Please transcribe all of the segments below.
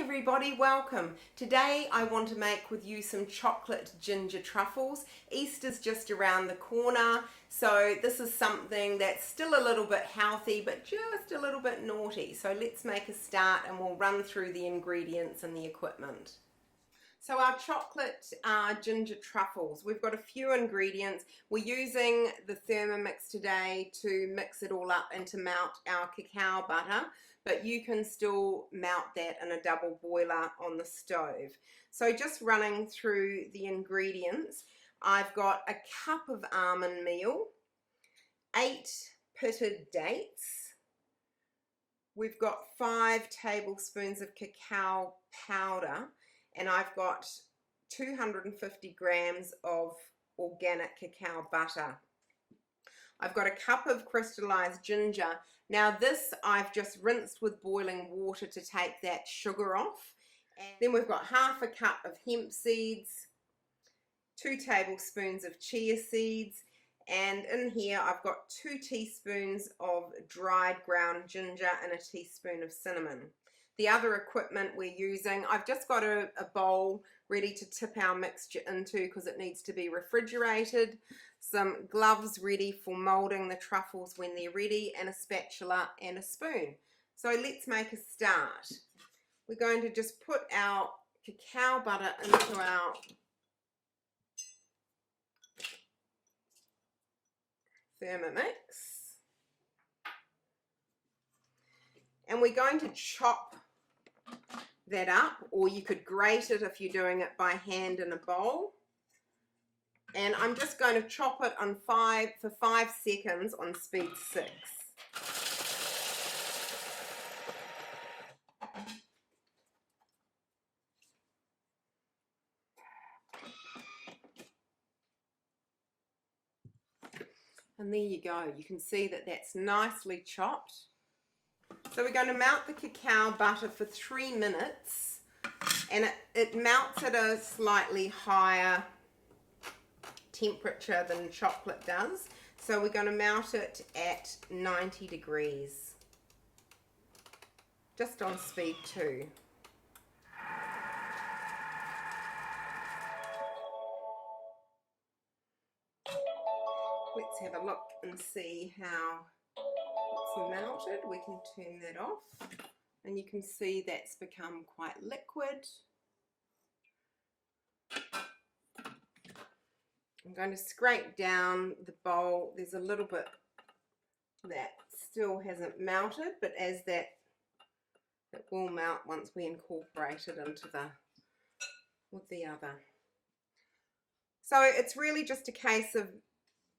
everybody, welcome. Today I want to make with you some chocolate ginger truffles. Easter's just around the corner, so this is something that's still a little bit healthy but just a little bit naughty. So let's make a start and we'll run through the ingredients and the equipment. So our chocolate ginger truffles, we've got a few ingredients. We're using the Thermomix today to mix it all up and to melt our cacao butter, but you can still melt that in a double boiler on the stove. So just running through the ingredients, I've got a cup of almond meal, 8 pitted dates, we've got 5 tablespoons of cacao powder, and I've got 250 grams of organic cacao butter. I've got a cup of crystallized ginger. Now this I've just rinsed with boiling water to take that sugar off. And then we've got half a cup of hemp seeds, 2 tablespoons of chia seeds, and in here I've got 2 teaspoons of dried ground ginger and a teaspoon of cinnamon. The other equipment we're using, I've just got a bowl ready to tip our mixture into because it needs to be refrigerated, some gloves ready for moulding the truffles when they're ready, and a spatula and a spoon. So let's make a start. We're going to just put our cacao butter into our Thermomix, and we're going to chop that up, or you could grate it if you're doing it by hand in a bowl. And I'm just going to chop it on for 5 seconds on speed 6. And there you go, you can see that that's nicely chopped. So we're going to melt the cacao butter for 3 minutes, and it melts at a slightly higher temperature than chocolate does. So we're going to melt it at 90 degrees, just on speed 2. Let's have a look and see how it's melted. We can turn that off, and you can see that's become quite liquid. I'm going to scrape down the bowl. There's a little bit that still hasn't melted, but as it will melt once we incorporate it into the other. So it's really just a case of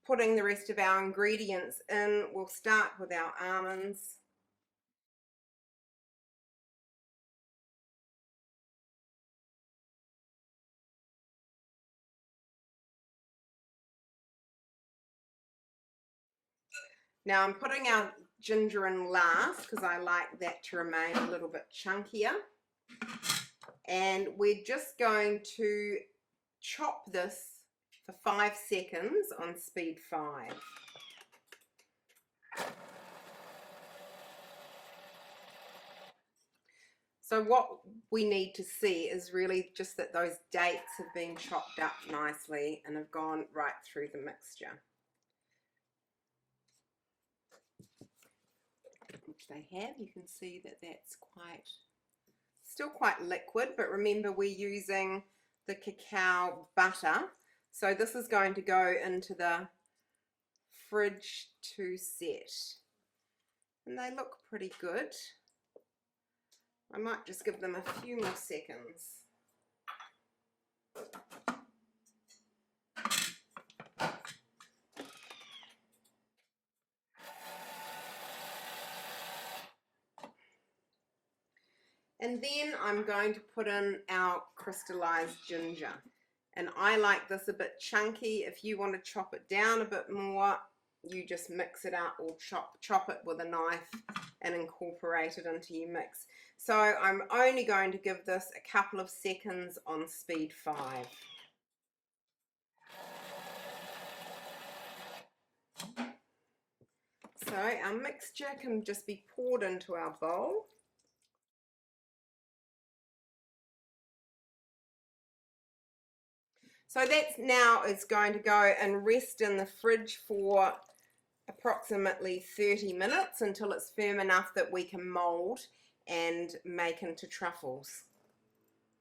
putting the rest of our ingredients in. We'll start with our almonds. Now I'm putting our ginger in last because I like that to remain a little bit chunkier. And we're just going to chop this for 5 seconds on speed 5. So what we need to see is really just that those dates have been chopped up nicely and have gone right through the mixture, which they have. You can see that that's still quite liquid, but remember we're using the cacao butter, so this is going to go into the fridge to set, and they look pretty good. I might just give them a few more seconds. And then I'm going to put in our crystallized ginger. And I like this a bit chunky. If you want to chop it down a bit more, you just mix it out, or chop it with a knife and incorporate it into your mix. So I'm only going to give this a couple of seconds on speed 5. So our mixture can just be poured into our bowl. So that's now is going to go and rest in the fridge for approximately 30 minutes until it's firm enough that we can mold and make into truffles.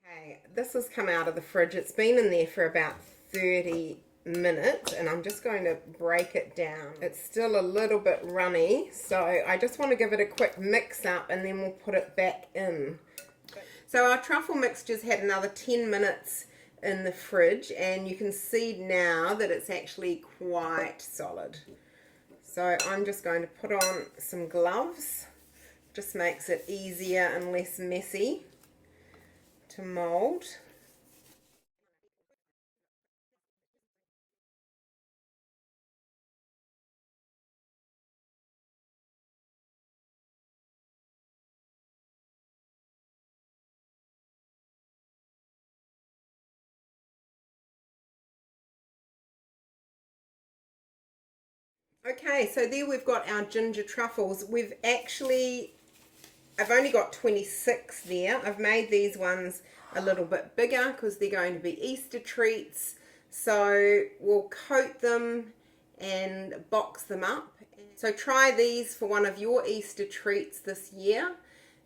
Okay, this has come out of the fridge. It's been in there for about 30 minutes and I'm just going to break it down. It's still a little bit runny, so I just want to give it a quick mix up and then we'll put it back in. So our truffle mixture's had another 10 minutes in the fridge and you can see now that it's actually quite solid. So I'm just going to put on some gloves. Just makes it easier and less messy to mold. Okay, so there we've got our ginger truffles. I've only got 26 there. I've made these ones a little bit bigger because they're going to be Easter treats. So we'll coat them and box them up. So try these for one of your Easter treats this year.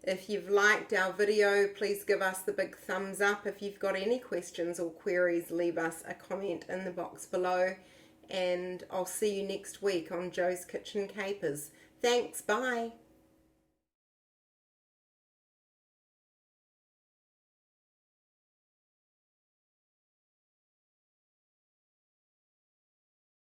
If you've liked our video, please give us the big thumbs up. If you've got any questions or queries, leave us a comment in the box below. And I'll see you next week on Jo's Kitchen Capers. Thanks, bye.